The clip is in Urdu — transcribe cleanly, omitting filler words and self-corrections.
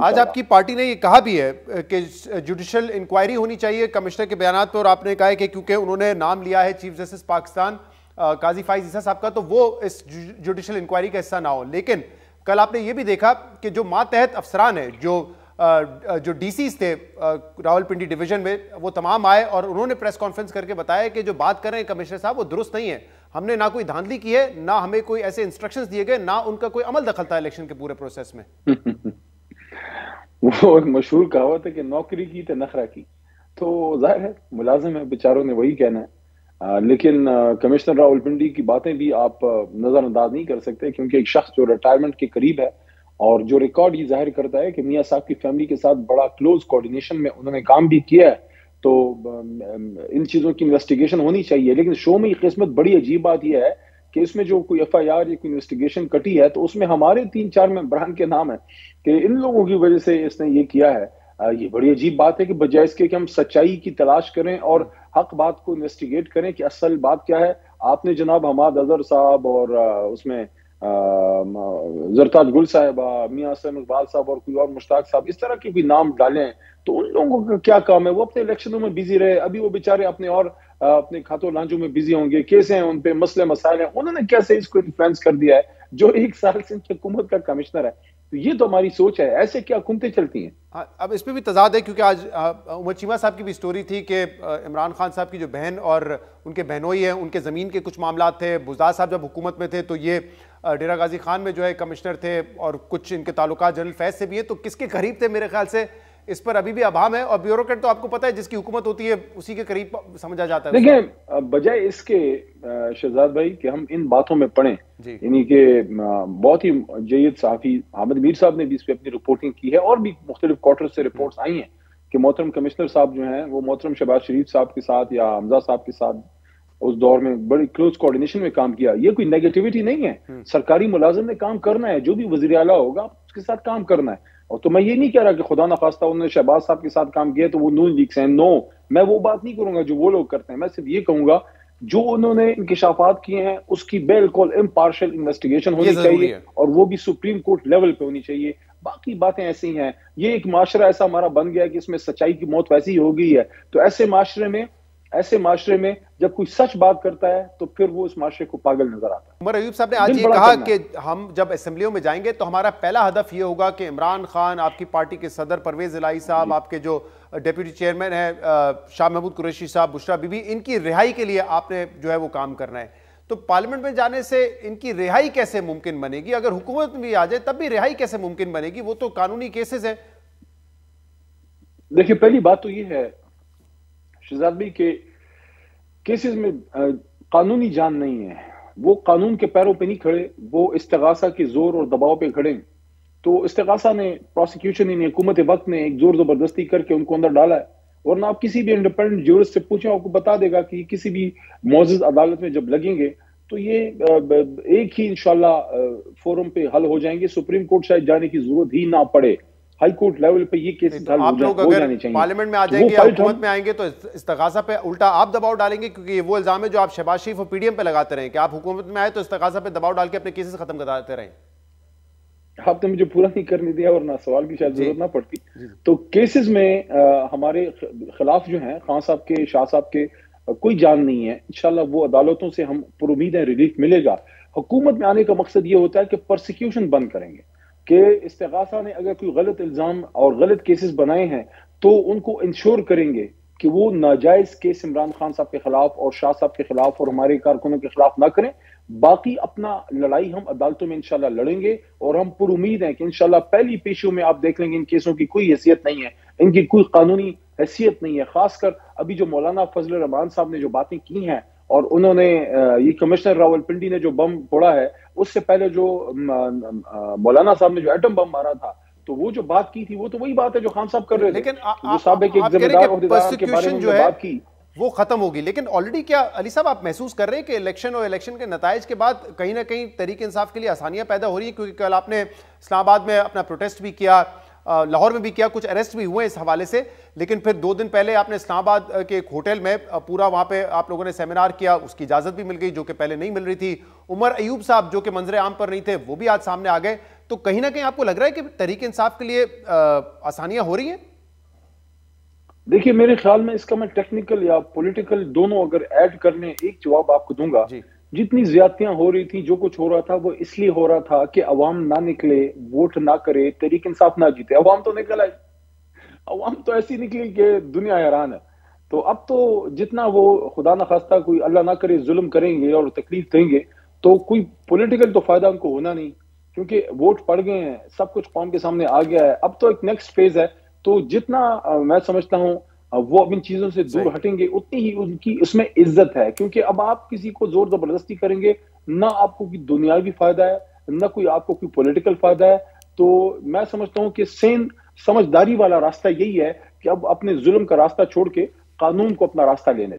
آج آپ کی پارٹی نے یہ کہا بھی ہے کہ جوڈیشل انکوائری ہونی چاہیے کمشنر کے بیانات پر، اور آپ نے کہا ہے کہ کیونکہ انہوں نے نام لیا ہے چیف جسٹس پاکستان قاضی فائز عیسیٰ صاحب کا، تو وہ اس جوڈیشل انکوائری کا حصہ نہ ہو. لیکن کل آپ نے یہ بھی دیکھا کہ جو ماتحت افسران ہیں، جو ڈی سیز تھے راولپنڈی ڈویژن میں، وہ تمام آئے اور انہوں نے پریس کانفرنس کر کے بتایا کہ جو بات کر رہے ہیں کمشنر صاحب وہ درست نہیں ہے. ہم نے نہ کوئی دھاندلی کی ہے، نہ ہمیں کوئی ایسے انسٹرکشنز دیے گئے، نہ ان کا کوئی عمل دخل تھا الیکشن کے پورے پروسیس میں. وہ ایک مشہور کہاوت ہے کہ نوکری کی تو نخرہ کی. تو ظاہر ہے ملازم ہے، بیچاروں نے وہی کہنا ہے. لیکن کمشنر راولپنڈی کی باتیں بھی آپ نظر انداز نہیں کر سکتے، کیونکہ ایک شخص جو ریٹائرمنٹ کے قریب ہے اور جو ریکارڈ یہ ظاہر کرتا ہے کہ میاں صاحب کی فیملی کے ساتھ بڑا کلوز کوارڈینیشن میں انہوں نے کام بھی کیا ہے، تو ان چیزوں کی انویسٹیگیشن ہونی چاہیے. لیکن شو میں یہ قسمت بڑی عجیب بات یہ ہے کہ اس میں جو کوئی ایف آئی آر یا کوئی انویسٹیگیشن کٹی ہے تو اس میں ہمارے 3-4 ممبران کے نام ہیں کہ ان لوگوں کی وجہ سے اس نے یہ کیا ہے. یہ بڑی عجیب بات ہے کہ بجائے اس کے کہ ہم سچائی کی تلاش کریں اور حق بات کو انویسٹیگیٹ کریں کہ اصل بات کیا ہے، آپ نے جناب حماد اظہر صاحب اور اس میں زرتاج گل صاحبہ، میاں اسلم اقبال صاحب اور کوئی اور مشتاق صاحب اس طرح کے بھی نام ڈالے ہیں. تو ان لوگوں کا کیا کام ہے؟ وہ اپنے الیکشنوں میں بزی رہے، ابھی وہ بیچارے اپنے کھاتوں لانجوں میں بزی ہوں گے، کیسے ہیں ان پہ مسئلے مسائل ہیں، انہوں نے کیسے اس کو انفلوئنس کر دیا ہے جو 1 سال سے ان کی حکومت کا کمشنر ہے. تو یہ تو ہماری سوچ ہے، ایسے کیا حکومتیں چلتی ہیں. اب اس پہ بھی تضاد ہے، کیونکہ آج عمر چیمہ صاحب کی بھی سٹوری تھی کہ عمران خان صاحب کی جو بہن اور ان کے بہنوئی ہیں، ان کے زمین کے کچھ معاملات تھے. بزدار صاحب جب حکومت میں تھے تو یہ ڈیرہ غازی خان میں جو ہے کمشنر تھے، اور کچھ ان کے تعلقات جنرل فیض سے بھی ہیں. تو کس کے قریب تھے؟ میرے خیال سے اس پر ابھی بھی ابہام ہے، اور بیوروکریٹ تو آپ کو پتہ ہے جس کی حکومت ہوتی ہے اسی کے قریب سمجھا جاتا ہے. دیکھیں، بجائے اس کے شہزاد بھائی کہ ہم ان باتوں میں پڑھیں، یعنی کہ بہت ہی جید صحافی حامد میر صاحب نے بھی اس پہ اپنی رپورٹنگ کی ہے، اور بھی مختلف کوارٹر سے رپورٹس آئی ہیں کہ محترم کمشنر صاحب جو ہیں وہ محترم شہباز شریف صاحب کے ساتھ یا حمزہ صاحب کے ساتھ اس دور میں بڑی کلوز کوارڈینیشن میں کام کیا. یہ کوئی نیگیٹیوٹی نہیں ہے، سرکاری ملازم نے کام کرنا ہے، جو بھی وزیر اعلیٰ ہوگا اس کے ساتھ کام کرنا ہے. اور تو میں یہ نہیں کہہ رہا کہ خدا نخواستہ انہوں نے شہباز صاحب کے ساتھ کام کیا تو وہ نون لیگ سے ہیں، نو، میں وہ بات نہیں کروں گا جو وہ لوگ کرتے ہیں. میں صرف یہ کہوں گا جو انہوں نے انکشافات کیے ہیں اس کی بالکل امپارشل انویسٹیگیشن ہونی چاہیے، اور وہ بھی سپریم کورٹ لیول پہ ہونی چاہیے. باقی باتیں ایسی ہیں، یہ ایک معاشرہ ایسا ہمارا بن گیا ہے کہ اس میں سچائی کی موت ویسی ہی ہو گئی ہے. تو ایسے معاشرے میں جب کوئی سچ بات کرتا ہے تو پھر وہ اس معاشرے کو پاگل نظر آتا ہے. عمر ایوب صاحب نے آج یہ کہا کہ ہم جب اسمبلیوں میں جائیں گے تو ہمارا پہلا ہدف یہ ہوگا کہ عمران خان، آپ کی پارٹی کے صدر پرویز الہی صاحب، آپ کے جو ڈیپٹی چیئرمین ہیں شاہ محمود قریشی صاحب، بشرا بی بی، ان کی رہائی کے لیے آپ نے جو ہے وہ کام کرنا ہے. تو پارلیمنٹ میں جانے سے ان کی رہائی کیسے ممکن بنے گی؟ اگر حکومت میں بھی آ جائے تب بھی رہائی کیسے ممکن بنے گی؟ وہ تو قانونی کیسز ہیں. دیکھیں، پہلی بات تو یہ ہے شہزاد بھائی کہ کیسز میں قانونی جان نہیں ہے، وہ قانون کے پیروں پہ نہیں کھڑے، وہ استغاثہ کے زور اور دباؤ پہ کھڑے. تو استغاثہ نے، پروسیکیوشن نے، حکومت وقت نے ایک زور زبردستی کر کے ان کو اندر ڈالا ہے. ورنہ آپ کسی بھی انڈیپینڈنٹ جورسٹ سے پوچھیں، آپ کو بتا دے گا کہ کسی بھی معزز عدالت میں جب لگیں گے تو یہ ایک ہی انشاءاللہ فورم پہ حل ہو جائیں گے. سپریم کورٹ شاید جانے کی ضرورت ہی نہ پڑے، ہائی کورٹ لیول پہ یہ کیسز حل ہو جانے چاہیے. پارلیمنٹ میں آ جائیں گے یا حکومت میں آئیں گے تو استغاثہ پہ الٹا آپ دباؤ ڈالیں گے، کیونکہ یہ وہ الزام ہے جو آپ شہباز شریف اور پی ڈی ایم پہ لگاتے رہیں کہ آپ حکومت میں آئے تو استغاثہ پہ دباؤ ڈال کے اپنے کیسز ختم کراتے رہیں. آپ نے مجھے پورا نہیں کرنے دیا اور نہ سوال کی شاید ضرورت نہ پڑتی. تو کیسز میں ہمارے خلاف جو ہیں خان صاحب کے، شاہ صاحب کے، کوئی جان نہیں ہے. انشاءاللہ وہ عدالتوں سے ہم پر امید ہیں ریلیف ملے گا. حکومت میں آنے کا مقصد یہ ہوتا ہے کہ پرسیکیوشن بند کریں گے، کہ استغاثہ نے اگر کوئی غلط الزام اور غلط کیسز بنائے ہیں تو ان کو انشور کریں گے کہ وہ ناجائز کیس عمران خان صاحب کے خلاف اور شاہ صاحب کے خلاف اور ہمارے کارکنوں کے خلاف نہ کریں. باقی اپنا لڑائی ہم عدالتوں میں انشاءاللہ لڑیں گے، اور ہم پر امید ہیں کہ انشاءاللہ پہلی پیشیوں میں آپ دیکھ لیں گے ان کیسوں کی کوئی حیثیت نہیں ہے، ان کی کوئی قانونی حیثیت نہیں ہے. خاص کر ابھی جو مولانا فضل الرحمان صاحب نے جو باتیں کی ہیں، اور انہوں نے یہ کمشنر راولپنڈی نے جو بم پھوڑا ہے، اس سے پہلے جو مولانا صاحب نے جو ایٹم بم مارا تھا، تو وہ جو بات کی تھی وہ تو وہی بات ہے جو خان صاحب کر رہے تھے. لیکن جو سابق ایک ذمہ دار عہدیدار کے بارے میں بات کی وہ ختم ہوگی. لیکن آلریڈی کیا علی صاحب آپ محسوس کر رہے ہیں کہ الیکشن اور الیکشن کے نتائج کے بعد کہیں نہ کہیں تحریک انصاف کے لیے آسانیاں پیدا ہو رہی ہیں؟ کیونکہ کل آپ نے اسلام آباد میں اپنا پروٹیسٹ بھی کیا، لاہور میں بھی کیا, کچھ اریسٹ بھی ہوئے اس حوالے سے, لیکن پھر 2 دن پہلے آپ نے اسلام آباد کے ایک ہوٹل میں پورا وہاں پہ آپ لوگوں نے سیمینار کیا, اس کی اجازت بھی مل گئی جو کہ پہلے نہیں مل رہی تھی. عمر ایوب صاحب جو کہ منظر عام پر نہیں تھے وہ بھی آج سامنے آ گئے. تو کہیں نہ کہیں آپ کو لگ رہا ہے کہ تحریک انصاف کے لیے آسانیاں ہو رہی ہیں؟ دیکھیے میرے خیال میں اس کا میں ٹیکنیکل یا پولیٹیکل دونوں اگر ایڈ کرنے ایک جواب آپ کو دوں گا. جتنی زیادتیاں ہو رہی تھی, جو کچھ ہو رہا تھا, وہ اس لیے ہو رہا تھا کہ عوام نہ نکلے, ووٹ نہ کرے, تحریک انصاف نہ جیتے. عوام تو نکل آئی, عوام تو ایسی نکلی کہ دنیا حیران ہے. تو اب تو جتنا وہ خدا نخواستہ کوئی اللہ نہ کرے ظلم کریں گے اور تکلیف دیں گے, تو کوئی پولیٹیکل تو فائدہ ان کو ہونا نہیں, کیونکہ ووٹ پڑ گئے ہیں, سب کچھ قوم کے سامنے آ گیا ہے. اب تو ایک نیکسٹ فیز ہے. تو جتنا میں سمجھتا ہوں وہ اب ان چیزوں سے دور ہٹیں گے, اتنی ہی ان کی اس میں عزت ہے. کیونکہ اب آپ کسی کو زور زبردستی کریں گے, نہ آپ کو کوئی دنیاوی فائدہ ہے, نہ کوئی آپ کو کوئی پولیٹیکل فائدہ ہے. تو میں سمجھتا ہوں کہ سمجھداری والا راستہ یہی ہے کہ اب اپنے ظلم کا راستہ چھوڑ کے قانون کو اپنا راستہ لینے